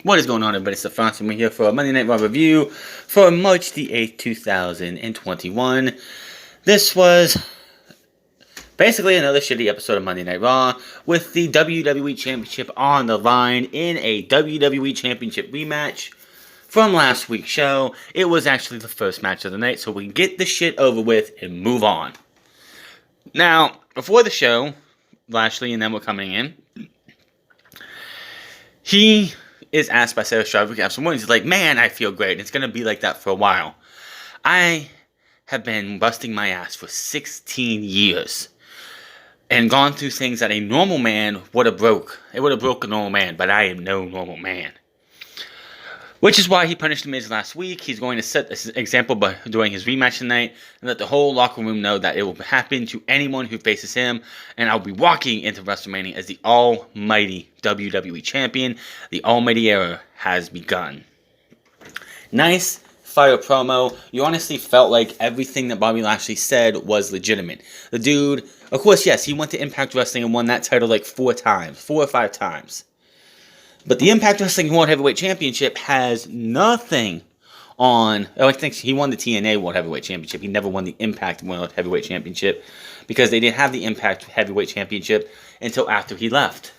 What is going on, everybody? It's the Franz, and we're here for a Monday Night Raw review for March the 8th, 2021. This was basically another shitty episode of Monday Night Raw with the WWE Championship on the line in a WWE Championship rematch from last week's show. It was actually the first match of the night, so we can get the shit over with and move on. Now, before the show, Lashley and them were coming in. He is asked by Sarah Strive if we can have some wins. He's like, man, I feel great. It's going to be like that for a while. I have been busting my ass for 16 years and gone through things that a normal man would have broke. It would have broke a normal man, but I am no normal man. Which is why he punished The Miz last week. He's going to set this example by doing his rematch tonight and let the whole locker room know that it will happen to anyone who faces him. And I'll be walking into WrestleMania as the almighty WWE Champion. The almighty era has begun. Nice fire promo. You honestly felt like everything that Bobby Lashley said was legitimate. The dude, of course, yes, he went to Impact Wrestling and won that title like 4 or 5 times. But the Impact Wrestling World Heavyweight Championship has nothing on... Oh, I think he won the TNA World Heavyweight Championship. He never won the Impact World Heavyweight Championship because they didn't have the Impact Heavyweight Championship until after he left.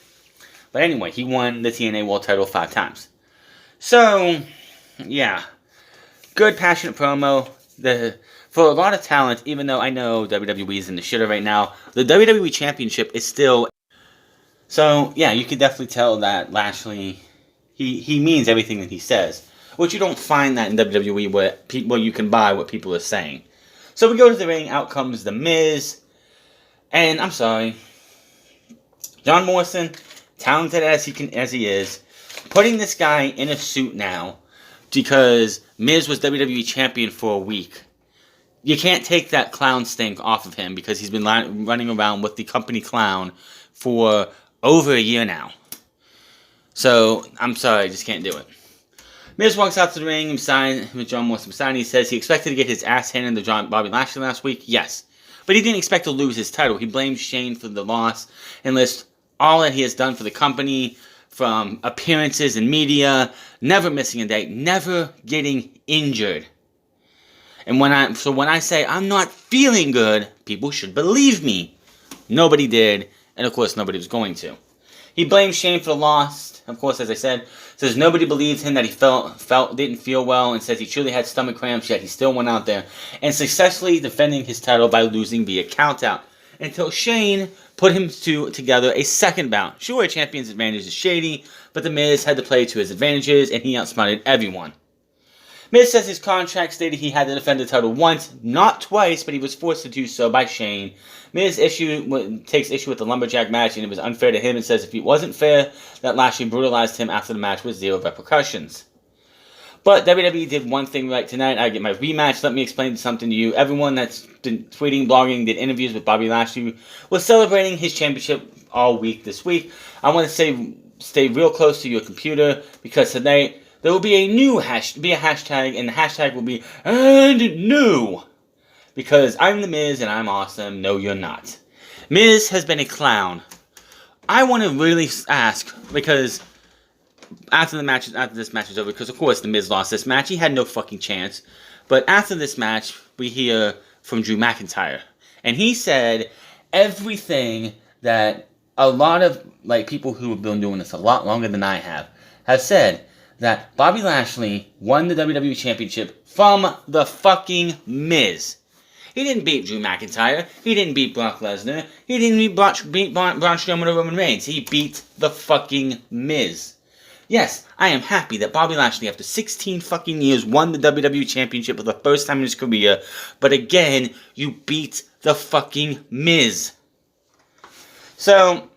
But anyway, he won the TNA World title 5 times. So, yeah. Good, passionate promo. For a lot of talent, even though I know WWE is in the shitter right now, the WWE Championship is still... So, yeah, you can definitely tell that Lashley, he means everything that he says. Which you don't find that in WWE where you can buy what people are saying. So we go to the ring, out comes The Miz. And, I'm sorry, John Morrison, talented as he is, putting this guy in a suit now because Miz was WWE Champion for a week. You can't take that clown stink off of him because he's been running around with the company clown for over a year now. So, I'm sorry, I just can't do it. Miz walks out to the ring with John Morrison. He says he expected to get his ass handed to Bobby Lashley last week. Yes. But he didn't expect to lose his title. He blames Shane for the loss and lists all that he has done for the company, from appearances in media, never missing a day, never getting injured. And when I say I'm not feeling good, people should believe me. Nobody did. And, of course, nobody was going to. He blames Shane for the loss. Of course, as I said, says nobody believes him that he didn't feel well, and says he truly had stomach cramps, yet he still went out there and successfully defending his title by losing via countout. Until Shane put him together a second bout. Sure, a champion's advantage is shady, but The Miz had to play to his advantages, and he outsmarted everyone. Miz says his contract stated he had to defend the title once, not twice, but he was forced to do so by Shane. Miz takes issue with the lumberjack match, and it was unfair to him, and says if it wasn't fair that Lashley brutalized him after the match with 0 repercussions. But WWE did one thing right tonight. I get my rematch. Let me explain something to you. Everyone that's been tweeting, blogging, did interviews with Bobby Lashley was celebrating his championship all week this week. I want to say stay real close to your computer because tonight there will be a hashtag, and the hashtag will be and new. Because I'm The Miz and I'm awesome. No, you're not. Miz has been a clown. I want to really ask, because after this match is over, because of course The Miz lost this match. He had no fucking chance. But after this match, we hear from Drew McIntyre. And he said everything that a lot of people who have been doing this a lot longer than I have said. That Bobby Lashley won the WWE Championship from the fucking Miz. He didn't beat Drew McIntyre. He didn't beat Brock Lesnar. He didn't beat Braun Strowman or Roman Reigns. He beat the fucking Miz. Yes, I am happy that Bobby Lashley, after 16 fucking years, won the WWE Championship for the first time in his career. But again, you beat the fucking Miz. So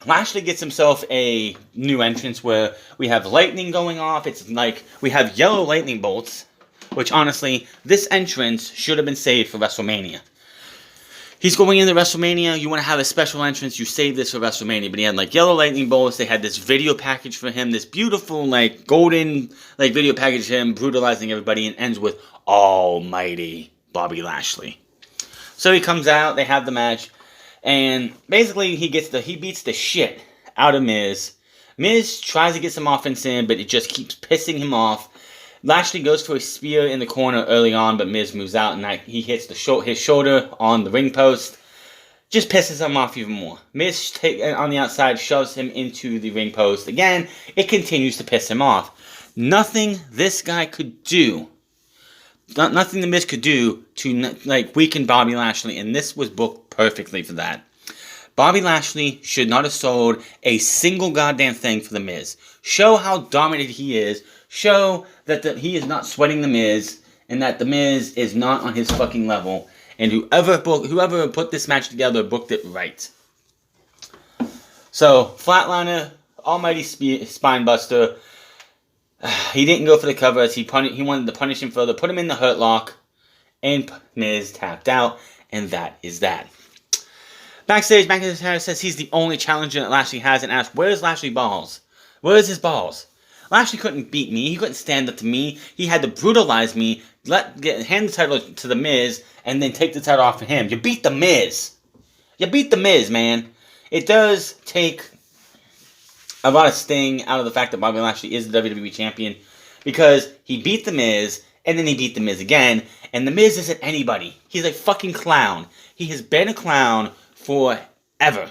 Lashley gets himself a new entrance where we have lightning going off. It's like we have yellow lightning bolts, which honestly, this entrance should have been saved for WrestleMania. He's going into WrestleMania. You want to have a special entrance, you save this for WrestleMania. But he had yellow lightning bolts. They had this video package for him, this beautiful golden video package of him brutalizing everybody, and ends with almighty Bobby Lashley. So he comes out. They have the match. And basically, he beats the shit out of Miz. Miz tries to get some offense in, but it just keeps pissing him off. Lashley goes for a spear in the corner early on, but Miz moves out, and he hits his shoulder on the ring post. Just pisses him off even more. Miz on the outside shoves him into the ring post again. It continues to piss him off. Nothing this guy could do, nothing the Miz could do to weaken Bobby Lashley, and this was booked perfectly for that. Bobby Lashley should not have sold a single goddamn thing for the Miz. Show how dominant he is. Show that he is not sweating the Miz, and that the Miz is not on his fucking level. And whoever put this match together booked it right. So, Flatliner, Almighty Spinebuster. He didn't go for the cover as he wanted to punish him further. Put him in the Hurt Lock. And Miz tapped out. And that is that. Backstage, McIntyre says he's the only challenger that Lashley has and asks, where's Lashley balls? Where's his balls? Lashley couldn't beat me. He couldn't stand up to me. He had to brutalize me, hand the title to the Miz, and then take the title off of him. You beat the Miz. You beat the Miz, man. It does take a lot of sting out of the fact that Bobby Lashley is the WWE Champion, because he beat the Miz, and then he beat the Miz again, and the Miz isn't anybody. He's a fucking clown. He has been a clown forever.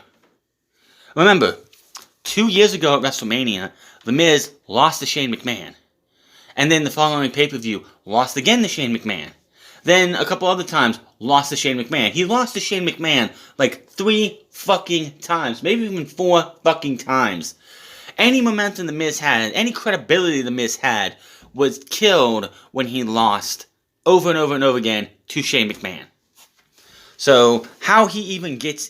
Remember, 2 years ago at WrestleMania, The Miz lost to Shane McMahon. And then the following pay-per-view, lost again to Shane McMahon. Then a couple other times, lost to Shane McMahon. He lost to Shane McMahon like 3 fucking times. Maybe even 4 fucking times. Any momentum The Miz had, any credibility The Miz had, was killed when he lost over and over and over again to Shane McMahon. So, how he even gets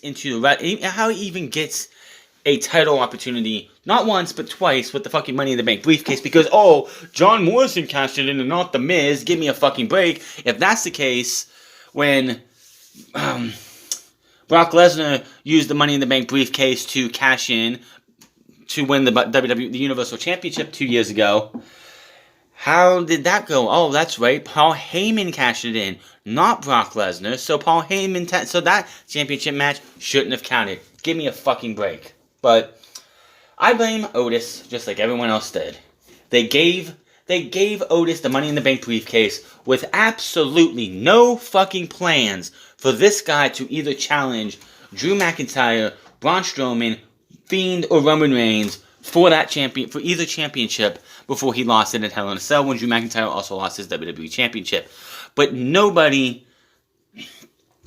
a title opportunity, not once, but twice, with the fucking Money in the Bank briefcase, because, John Morrison cashed it in and not The Miz, give me a fucking break. If that's the case, when Brock Lesnar used the Money in the Bank briefcase to cash in, to win the Universal Championship 2 years ago, how did that go? Oh, that's right, Paul Heyman cashed it in, not Brock Lesnar, so Paul Heyman, so that championship match shouldn't have counted. Give me a fucking break. But I blame Otis, just like everyone else did. They gave Otis the Money in the Bank briefcase with absolutely no fucking plans for this guy to either challenge Drew McIntyre, Braun Strowman, Fiend, or Roman Reigns for either championship before he lost it in Hell in a Cell when Drew McIntyre also lost his WWE Championship. But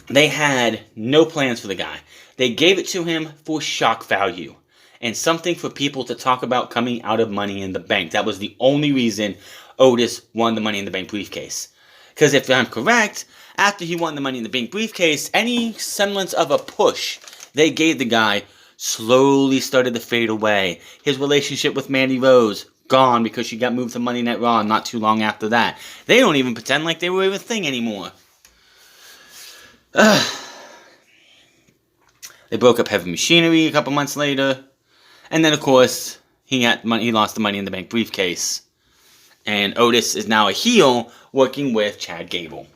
they had no plans for the guy. They gave it to him for shock value and something for people to talk about coming out of Money in the Bank. That was the only reason Otis won the Money in the Bank briefcase. Because if I'm correct, after he won the Money in the Bank briefcase, any semblance of a push they gave the guy slowly started to fade away. His relationship with Mandy Rose, gone because she got moved to Monday Night Raw not too long after that. They don't even pretend like they were a thing anymore. They broke up Heavy Machinery a couple months later. And then, of course, he lost the Money in the Bank briefcase. And Otis is now a heel working with Chad Gable.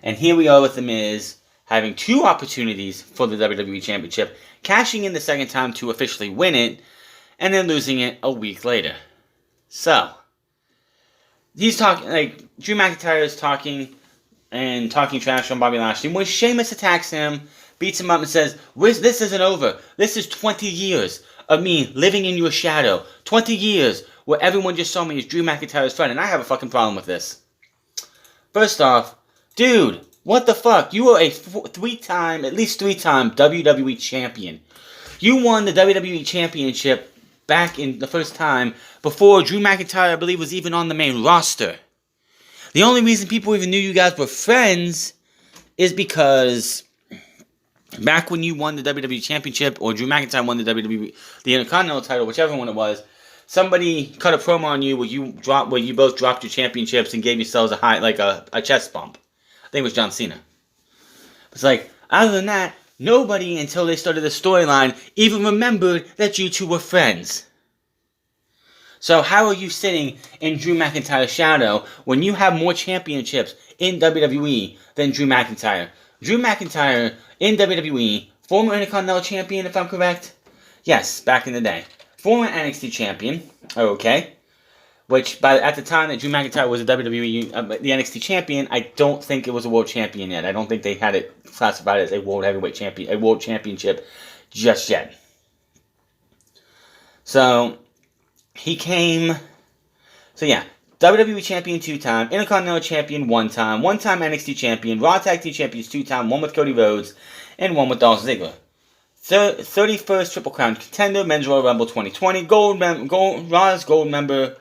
And here we are with The Miz having 2 opportunities for the WWE Championship, cashing in the second time to officially win it, and then losing it a week later. So, he's talking, Drew McIntyre is talking trash on Bobby Lashley. When Sheamus attacks him, beats him up and says, this isn't over. This is 20 years of me living in your shadow. 20 years where everyone just saw me as Drew McIntyre's friend, and I have a fucking problem with this. First off, dude, what the fuck? You were a at least three time WWE champion. You won the WWE Championship back in the first time before Drew McIntyre, I believe, was even on the main roster. The only reason people even knew you guys were friends is because back when you won the WWE Championship, or Drew McIntyre won the Intercontinental title, whichever one it was, somebody cut a promo on you where you both dropped your championships and gave yourselves a chest bump. I think it was John Cena. It's other than that, nobody until they started the storyline even remembered that you two were friends. So how are you sitting in Drew McIntyre's shadow when you have more championships in WWE than Drew McIntyre? Drew McIntyre in WWE, former Intercontinental Champion, if I'm correct? Yes, back in the day. former NXT champion, okay, which at the time that Drew McIntyre was a WWE, the NXT champion, I don't think it was a world champion yet. I don't think they had it classified as a world heavyweight champion, a world championship just yet. So, he came, WWE champion 2-time, Intercontinental champion 1-time, 1-time NXT champion, Raw Tag Team champions 2-time, one with Cody Rhodes, and one with Dolph Ziggler. 31st Triple Crown contender, Men's Royal Rumble 2020, Raw's Gold Medal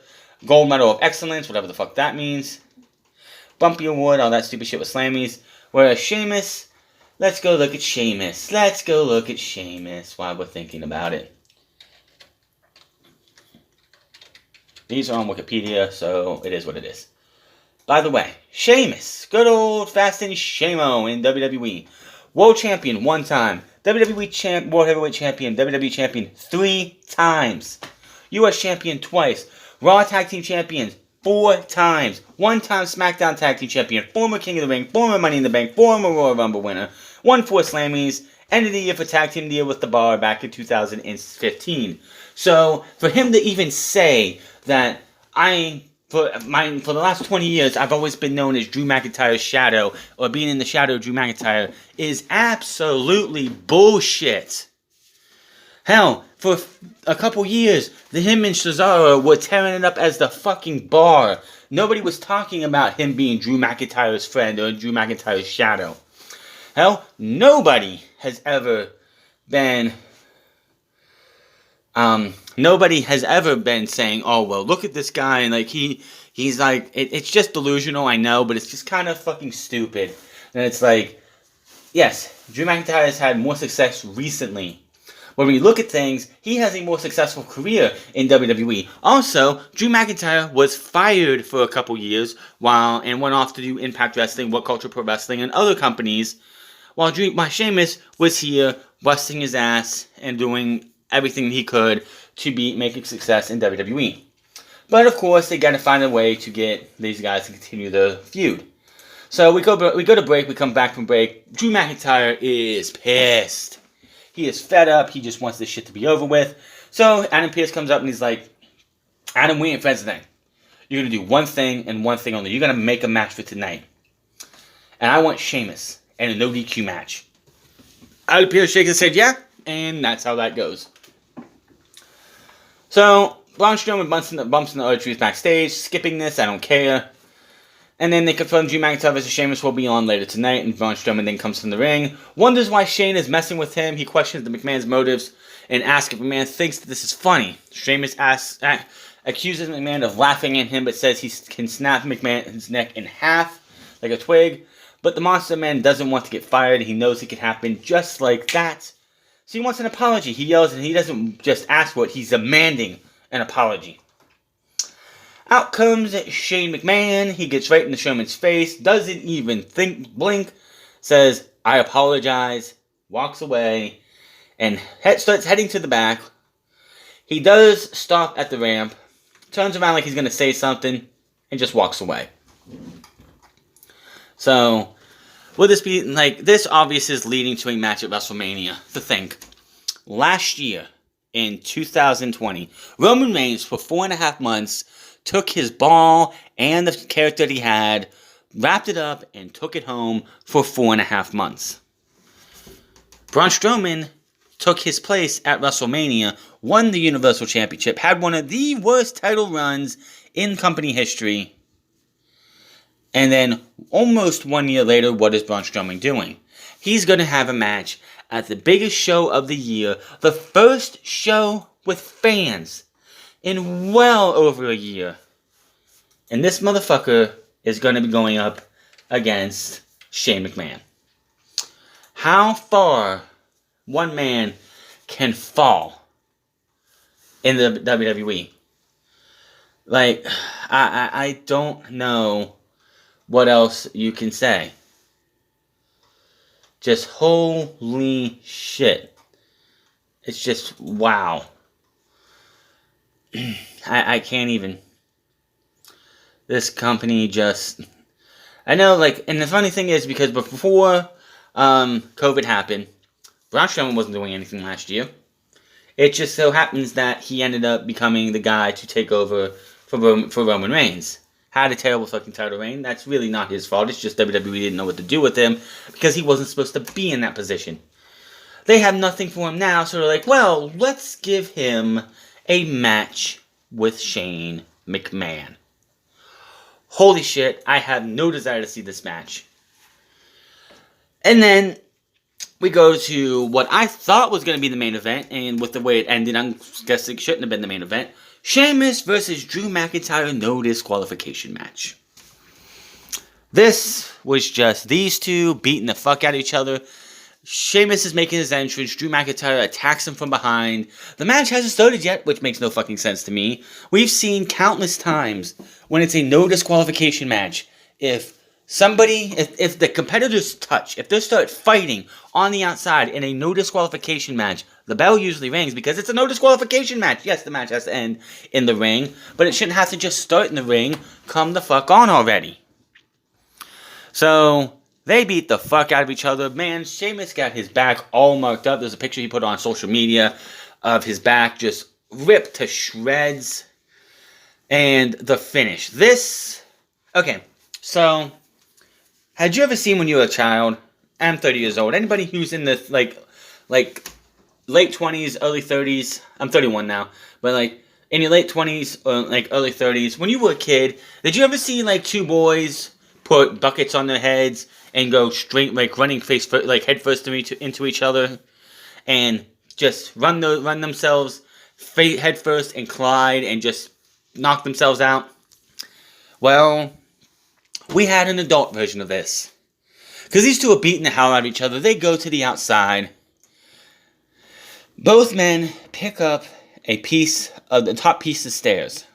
of Excellence, whatever the fuck that means. Bumpy Award, all that stupid shit with Slammies. Whereas Sheamus, let's go look at Sheamus while we're thinking about it. These are on Wikipedia, so it is what it is. By the way, Sheamus, good old fashioned Shamo in WWE. World Champion 1-time, WWE World Heavyweight Champion, WWE Champion 3 times. US Champion twice, Raw Tag Team Champions 4 times, 1-time SmackDown Tag Team Champion, former King of the Ring, former Money in the Bank, former Royal Rumble winner, won 4 Slammies, ended the year for Tag Team Deal with the Bar back in 2015. So, for him to even say that for the last 20 years, I've always been known as Drew McIntyre's shadow, or being in the shadow of Drew McIntyre, is absolutely bullshit. Hell, for a couple years, him and Cesaro were tearing it up as the fucking Bar. Nobody was talking about him being Drew McIntyre's friend or Drew McIntyre's shadow. Hell, nobody has ever been saying, oh, well, look at this guy, and like he's like, it's just delusional, I know, but it's just kind of fucking stupid. And it's like, yes, Drew McIntyre has had more success recently. When we look at things, he has a more successful career in WWE. Also, Drew McIntyre was fired for a couple years and went off to do Impact Wrestling, What Culture Pro Wrestling, and other companies, while Sheamus was here busting his ass and doing everything he could to be making success in WWE. But of course, they got to find a way to get these guys to continue the feud. So we go to break. We come back from break. Drew McIntyre is pissed. He is fed up. He just wants this shit to be over with. So Adam Pearce comes up and he's like, Adam, we ain't friends tonight. You're going to do one thing and one thing only. You're going to make a match for tonight. And I want Sheamus in a no DQ match. Adam Pearce shakes his head, yeah. And that's how that goes. So Braun Strowman bumps into R-Truth backstage. Skipping this, I don't care. And then they confirm Drew McIntyre vs. Sheamus will be on later tonight, and Braun Strowman then comes from the ring. Wonders why Shane is messing with him. He questions the McMahon's motives and asks if McMahon thinks that this is funny. Sheamus accuses McMahon of laughing at him, but says he can snap McMahon's neck in half like a twig. But the Monster Man doesn't want to get fired. He knows it could happen just like that. So he wants an apology. He yells, and he doesn't just ask for it. He's demanding an apology. Out comes Shane McMahon. He gets right in the showman's face. Doesn't even blink. Says, I apologize. Walks away. And starts heading to the back. He does stop at the ramp. Turns around like he's going to say something. And just walks away. So, will this be, this obviously is leading to a match at WrestleMania. To think. Last year, in 2020, Roman Reigns, for 4.5 months, took his ball and the character that he had, wrapped it up, and took it home for 4.5 months. Braun Strowman took his place at WrestleMania, won the Universal Championship, had one of the worst title runs in company history, and then almost 1 year later, what is Braun Strowman doing? He's going to have a match at the biggest show of the year, the first show with fans in well over a year. And this motherfucker is going to be going up against Shane McMahon. How far one man can fall in the WWE? I don't know what else you can say. Just holy shit. It's just wow. I can't even. This company just. I know, and the funny thing is, because before COVID happened, Braun Strowman wasn't doing anything last year. It just so happens that he ended up becoming the guy to take over for Roman Reigns. Had a terrible fucking title reign. That's really not his fault. It's just WWE didn't know what to do with him because he wasn't supposed to be in that position. They have nothing for him now, so they're like, well, let's give him a match with Shane McMahon. Holy shit, I have no desire to see this match. And then we go to what I thought was going to be the main event, and with the way it ended, I'm guessing it shouldn't have been the main event. Sheamus versus Drew McIntyre no disqualification match. This was just these two beating the fuck out of each other. Sheamus is making his entrance. Drew McIntyre attacks him from behind. The match hasn't started yet, which makes no fucking sense to me. We've seen countless times when it's a no disqualification match. If the competitors touch, if they start fighting on the outside in a no disqualification match, the bell usually rings because it's a no disqualification match. Yes, the match has to end in the ring, but it shouldn't have to just start in the ring. Come the fuck on already. So they beat the fuck out of each other. Man, Sheamus got his back all marked up. There's a picture he put on social media of his back just ripped to shreds. And the finish. Okay, so had you ever seen when you were a child? I'm 30 years old. Anybody who's in the like late 20s, early 30s. I'm 31 now, but like in your late 20s or like early 30s, when you were a kid, did you ever see like two boys put buckets on their heads and go straight, like running head first into each other, and just run themselves head first and collide and just knock themselves out? Well, we had an adult version of this. Because these two are beating the hell out of each other. They go to the outside. Both men pick up a piece of the top piece of stairs.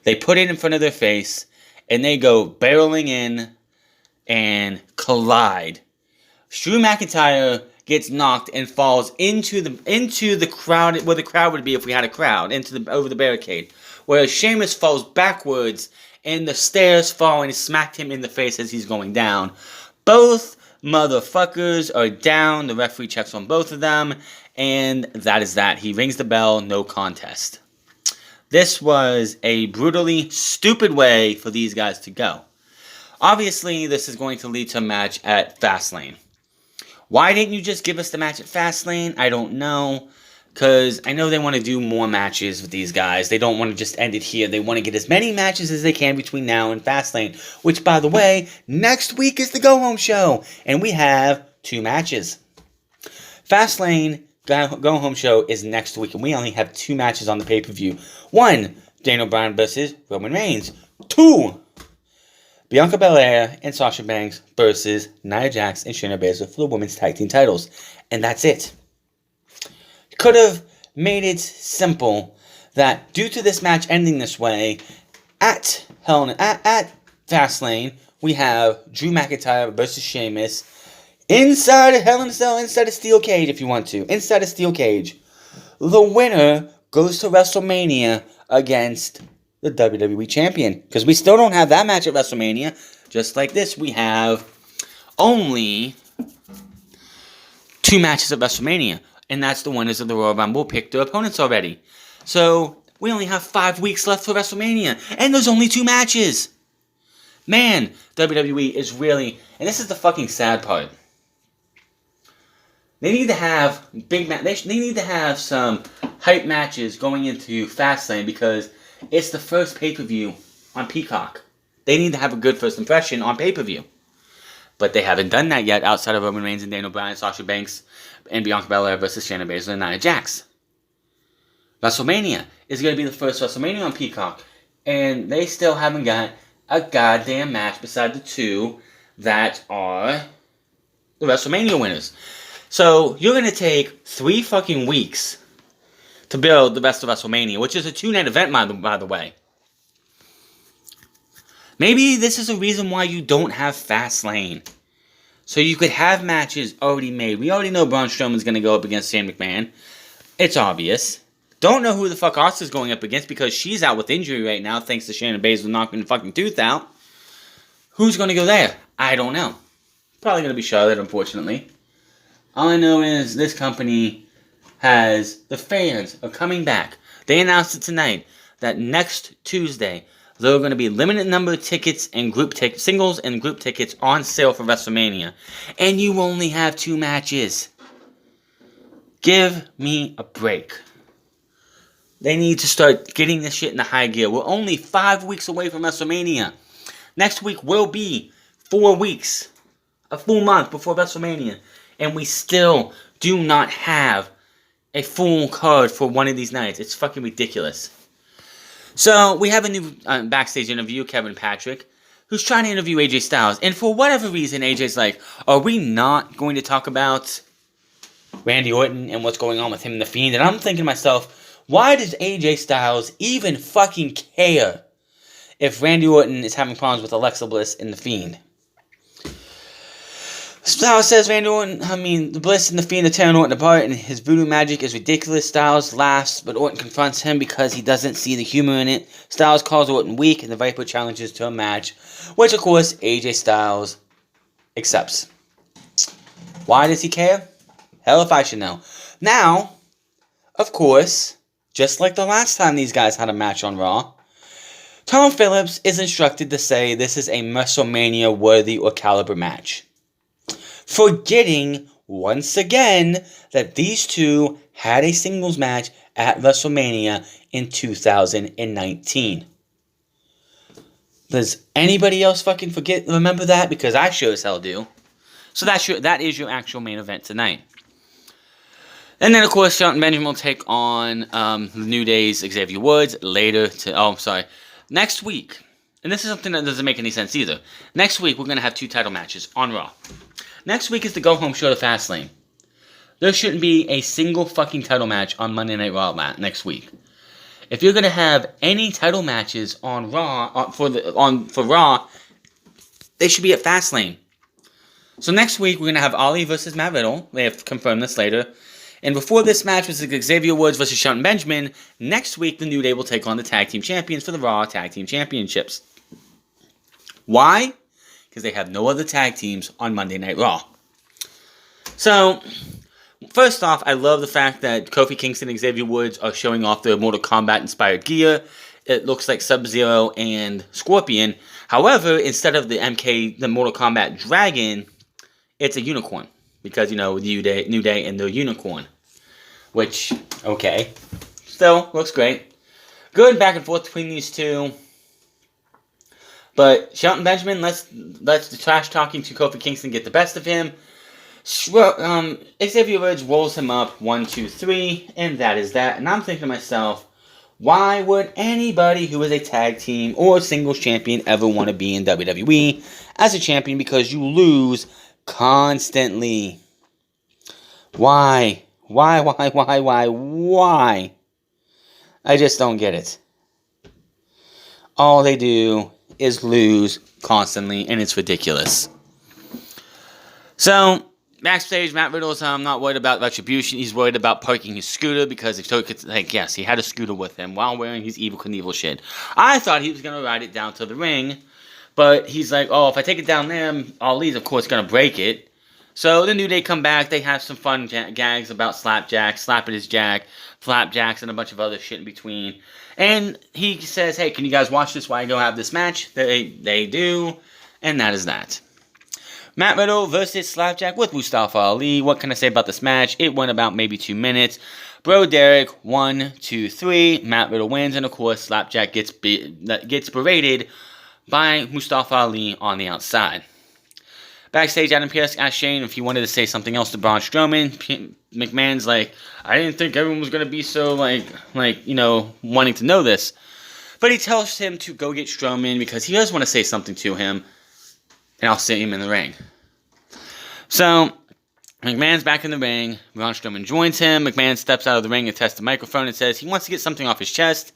They put it in front of their face, and they go barreling in and collide. Drew McIntyre gets knocked and falls into the crowd, where the crowd would be if we had a crowd, over the barricade. Whereas Sheamus falls backwards and the stairs fall and smacked him in the face as he's going down. Both motherfuckers are down. The referee checks on both of them, and that is that. He rings the bell, no contest. This was a brutally stupid way for these guys to go. Obviously, this is going to lead to a match at Fastlane. Why didn't you just give us the match at Fastlane? I don't know. Because I know they want to do more matches with these guys. They don't want to just end it here. They want to get as many matches as they can between now and Fastlane. Which, by the way, next week is the go-home show. And we have 2 matches. Fastlane go-home show is next week. And we only have 2 matches on the pay-per-view. 1, Daniel Bryan versus Roman Reigns. 2, Bianca Belair and Sasha Banks versus Nia Jax and Shayna Baszler for the women's tag team titles. And that's it. Could have made it simple that due to this match ending this way, at Fastlane, we have Drew McIntyre versus Sheamus inside a Hell in a Cell, inside a steel cage if you want to. Inside a steel cage. The winner goes to WrestleMania against the WWE Champion. Because we still don't have that match at WrestleMania. Just like this, we have only 2 matches at WrestleMania. And that's the winners of the Royal Rumble pick their opponents already. So, we only have 5 weeks left for WrestleMania. And there's only 2 matches. Man, WWE is really... And this is the fucking sad part. They need to have big they need to have some hype matches going into Fastlane because it's the first pay-per-view on Peacock. They need to have a good first impression on pay-per-view. But they haven't done that yet outside of Roman Reigns and Daniel Bryan, Sasha Banks, and Bianca Belair versus Shayna Baszler and Nia Jax. WrestleMania is going to be the first WrestleMania on Peacock. And they still haven't got a goddamn match beside the 2 that are the WrestleMania winners. So, you're going to take 3 fucking weeks to build the best of WrestleMania, which is a 2-night event, by the way. Maybe this is a reason why you don't have Fastlane. So you could have matches already made. We already know Braun Strowman's going to go up against Shane McMahon. It's obvious. Don't know who the fuck Asuka's going up against because she's out with injury right now thanks to Shayna Baszler knocking the fucking tooth out. Who's going to go there? I don't know. Probably going to be Charlotte, unfortunately. All I know is this company the fans are coming back. They announced it tonight that next Tuesday there are going to be limited number of tickets and singles and group tickets on sale for WrestleMania, and you only have 2 matches. Give me a break. They need to start getting this shit into high gear. We're only 5 weeks away from WrestleMania. Next week will be 4 weeks, a full month before WrestleMania, and we still do not have a full card for one of these nights. It's fucking ridiculous. So, we have a new backstage interview, Kevin Patrick, who's trying to interview AJ Styles. And for whatever reason, AJ's like, are we not going to talk about Randy Orton and what's going on with him and The Fiend? And I'm thinking to myself, why does AJ Styles even fucking care if Randy Orton is having problems with Alexa Bliss and The Fiend? Styles says the Bliss and The Fiend are tearing Orton apart, and his voodoo magic is ridiculous. Styles laughs, but Orton confronts him because he doesn't see the humor in it. Styles calls Orton weak, and the Viper challenges to a match, which, of course, AJ Styles accepts. Why does he care? Hell if I should know. Now, of course, just like the last time these guys had a match on Raw, Tom Phillips is instructed to say this is a WrestleMania worthy or caliber match, forgetting once again that these two had a singles match at WrestleMania in 2019. Does anybody else fucking remember that? Because I sure as hell do. So that is your actual main event tonight. And then, of course, Shelton Benjamin will take on the New Day's Xavier Woods next week. And this is something that doesn't make any sense either. Next week, we're going to have 2 title matches on Raw. Next week is the go-home show to Fastlane. There shouldn't be a single fucking title match on Monday Night Raw next week. If you're going to have any title matches on Raw, for Raw, they should be at Fastlane. So next week, we're going to have Ali versus Matt Riddle. They have confirmed this later. And before this match was Xavier Woods versus Shelton Benjamin, next week the New Day will take on the Tag Team Champions for the Raw Tag Team Championships. Why? Because they have no other tag teams on Monday Night Raw. So, first off, I love the fact that Kofi Kingston and Xavier Woods are showing off their Mortal Kombat inspired gear. It looks like Sub-Zero and Scorpion. However, instead of the Mortal Kombat Dragon, it's a unicorn. Because, New Day and their unicorn. Which, okay. Still, looks great. Good back and forth between these two. But Shelton Benjamin lets the trash talking to Kofi Kingston get the best of him. Xavier Woods rolls him up 1, 2, 3, and that is that. And I'm thinking to myself, why would anybody who is a tag team or singles champion ever want to be in WWE as a champion? Because you lose constantly. Why? Why? I just don't get it. All they do is lose constantly, and it's ridiculous. So, backstage, Matt Riddle's not worried about retribution. He's worried about parking his scooter because yes, he had a scooter with him while wearing his Evil Knievel shit. I thought he was going to ride it down to the ring, but he's like, oh, if I take it down there, Ali's, of course, going to break it. So, the New Day come back. They have some fun gags about Slapjack, slapping his jack, flapjacks, and a bunch of other shit in between. And he says, hey, can you guys watch this while I go have this match? They do, and that is that. Matt Riddle versus Slapjack with Mustafa Ali. What can I say about this match? It went about maybe 2 minutes. Bro Derek, 1, 2, 3. Matt Riddle wins, and of course, Slapjack gets berated by Mustafa Ali on the outside. Backstage, Adam Pearce asked Shane if he wanted to say something else to Braun Strowman. McMahon's like, I didn't think everyone was going to be so, wanting to know this. But he tells him to go get Strowman because he does want to say something to him. And I'll see him in the ring. So, McMahon's back in the ring. Braun Strowman joins him. McMahon steps out of the ring and tests the microphone and says he wants to get something off his chest.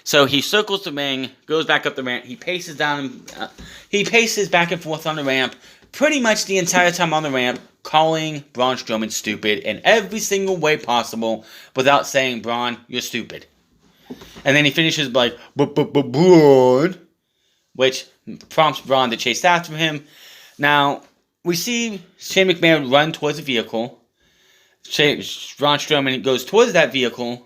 So he circles the ring, goes back up the ramp. He paces back and forth on the ramp, pretty much the entire time on the ramp, calling Braun Strowman stupid in every single way possible without saying, Braun, you're stupid. And then he finishes like, Braun, which prompts Braun to chase after him. Now, we see Shane McMahon run towards the vehicle. Braun Strowman goes towards that vehicle.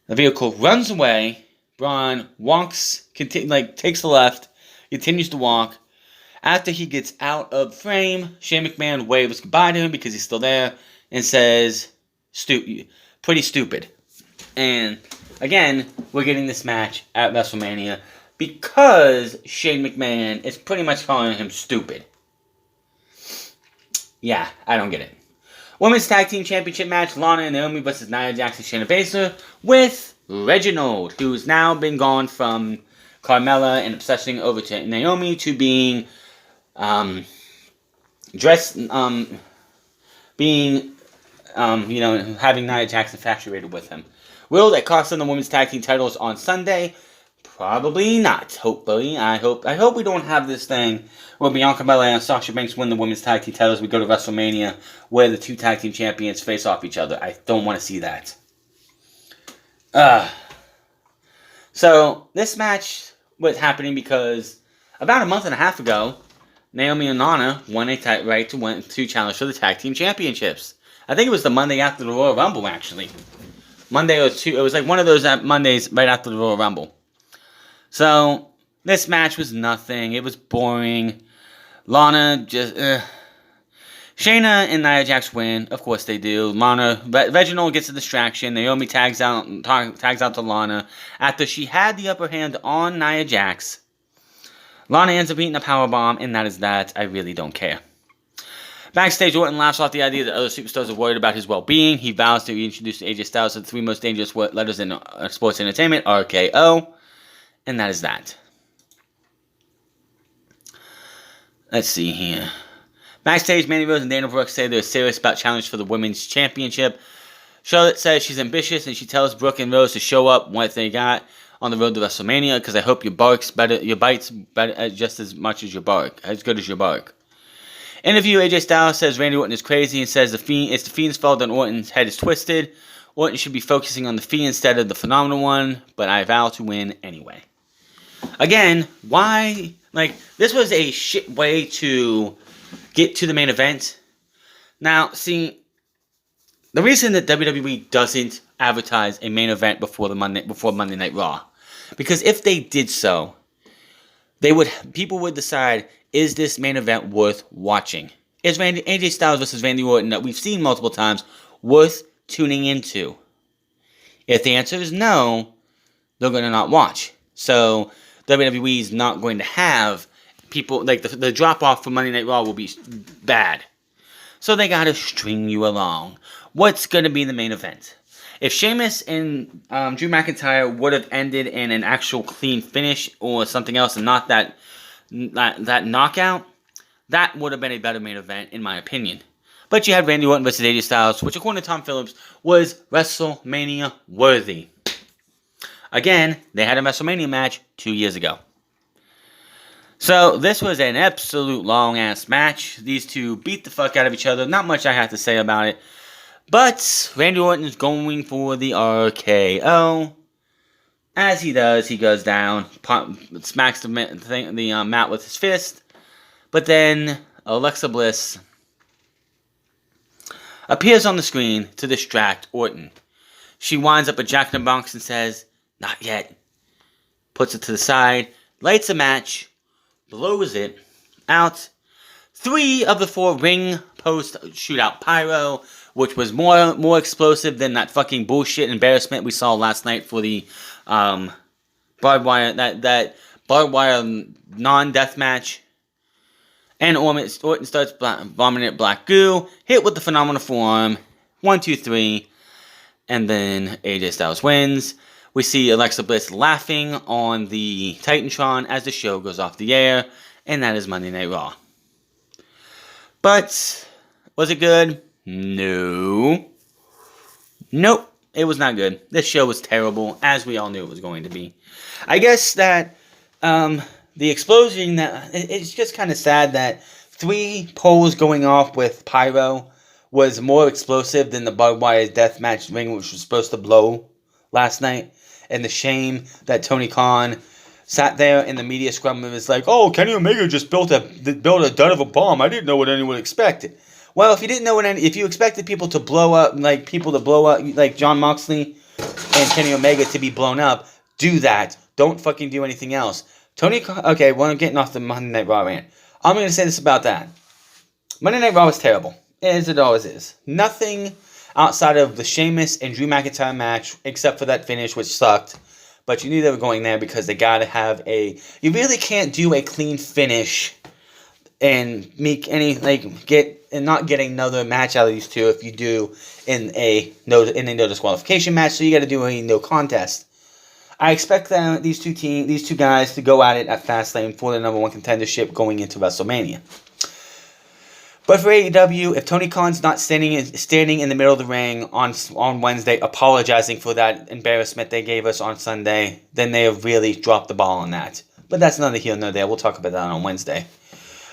The vehicle runs away. Braun walks, takes the left, continues to walk. After he gets out of frame, Shane McMahon waves goodbye to him because he's still there and says, pretty stupid. And again, we're getting this match at WrestleMania because Shane McMahon is pretty much calling him stupid. Yeah, I don't get it. Women's Tag Team Championship match, Lana and Naomi versus Nia Jax and Shayna Baszler with Reginald, who's now been gone from Carmella and obsessing over to Naomi to being having Nia Jax infatuated with him. Will that cost them the women's tag team titles on Sunday? Probably not. Hopefully, I hope we don't have this thing where Bianca Belair and Sasha Banks win the women's tag team titles. We go to WrestleMania where the two tag team champions face off each other. I don't want to see that. So this match was happening because about a month and a half ago, Naomi and Lana won a right to challenge for the tag team championships. I think it was the Monday after the Royal Rumble, actually. Monday or two. It was like one of those Mondays right after the Royal Rumble. So this match was nothing. It was boring. Lana just. Shayna and Nia Jax win. Of course they do. Reginald gets a distraction. Naomi tags out to Lana after she had the upper hand on Nia Jax. Lana ends up eating a powerbomb, and that is that. I really don't care. Backstage, Orton laughs off the idea that other superstars are worried about his well-being. He vows to reintroduce AJ Styles to the three most dangerous letters in sports entertainment, RKO. And that is that. Let's see here. Backstage, Mandy Rose and Dana Brooke say they're serious about challenge for the women's championship. Charlotte says she's ambitious, and she tells Brooke and Rose to show up what they got on the road to WrestleMania, because I hope your bites better just as much as your bark, as good as your bark. Interview, AJ Styles says Randy Orton is crazy and says it's the Fiend's fault that Orton's head is twisted. Orton should be focusing on the Fiend instead of the Phenomenal One, but I vow to win anyway. Again, why? This was a shit way to get to the main event. Now, see, the reason that WWE doesn't advertise a main event before Monday Night Raw, because if they did so, people would decide, is this main event worth watching? Is AJ Styles versus Randy Orton, that we've seen multiple times, worth tuning into? If the answer is no, they're going to not watch. So WWE is not going to have people, the drop-off for Monday Night Raw will be bad. So they got to string you along. What's going to be the main event? If Sheamus and Drew McIntyre would have ended in an actual clean finish or something else and not that knockout, that would have been a better main event, in my opinion. But you had Randy Orton versus AJ Styles, which, according to Tom Phillips, was WrestleMania worthy. Again, they had a WrestleMania match 2 years ago. So, this was an absolute long-ass match. These two beat the fuck out of each other. Not much I have to say about it. But Randy Orton is going for the RKO. As he does, he goes down, smacks the mat with his fist. But then Alexa Bliss appears on the screen to distract Orton. She winds up a Jack in the Box and says, "Not yet." Puts it to the side, lights a match, blows it out. 3 of the 4 ring post shootout pyro, which was more explosive than that fucking bullshit embarrassment we saw last night for the barbed wire, that barbed wire non-death match. And Orton starts vomiting at black goo, hit with the phenomenal forearm, 1, 2, 3, and then AJ Styles wins. We see Alexa Bliss laughing on the Titantron as the show goes off the air, and that is Monday Night Raw. But, was it good? No. Nope, it was not good. This show was terrible, as we all knew it was going to be. I guess that the explosion, it's just kind of sad that 3 poles going off with pyro was more explosive than the barbed wire death match ring, which was supposed to blow last night. And the shame that Tony Khan sat there in the media scrum and was like, "Oh, Kenny Omega just built a dud of a bomb. I didn't know what anyone expected." Well, if you didn't know if you expected people to blow up, like John Moxley and Kenny Omega to be blown up, do that. Don't fucking do anything else. Okay, well, I'm getting off the Monday Night Raw rant. I'm going to say this about that. Monday Night Raw was terrible, as it always is. Nothing outside of the Sheamus and Drew McIntyre match, except for that finish, which sucked. But you knew they were going there because they got to have a... You really can't do a clean finish and make any, not getting another match out of these two if you do in a no disqualification match. So you got to do a no contest. I expect these two guys to go at it at Fastlane for the number one contendership going into WrestleMania. But for AEW, if Tony Khan's not standing in the middle of the ring on Wednesday, apologizing for that embarrassment they gave us on Sunday, then they have really dropped the ball on that. But that's neither here nor there. We'll talk about that on Wednesday.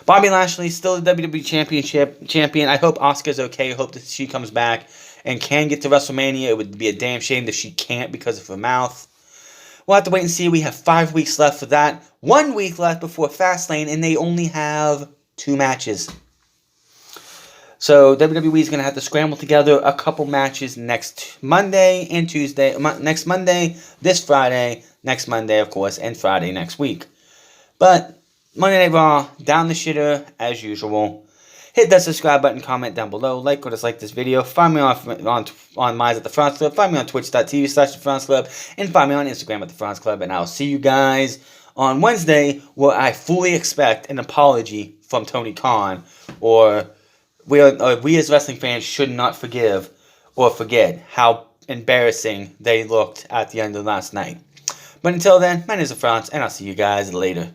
Bobby Lashley, still the WWE champion. I hope Asuka's okay. I hope that she comes back and can get to WrestleMania. It would be a damn shame that she can't because of her mouth. We'll have to wait and see. We have 5 weeks left for that. 1 week left before Fastlane, and they only have 2 matches. So WWE is going to have to scramble together a couple matches next Monday and Tuesday. Next Monday, this Friday, next Monday, of course, and Friday next week. But Monday Night Raw, down the shitter as usual. Hit that subscribe button, comment down below, like or dislike this video. Find me on Mize at the France Club. Find me on twitch.tv/the France Club. And find me on Instagram at the France Club. And I'll see you guys on Wednesday, where I fully expect an apology from Tony Khan, or we as wrestling fans should not forgive or forget how embarrassing they looked at the end of last night. But until then, my name is France, and I'll see you guys later.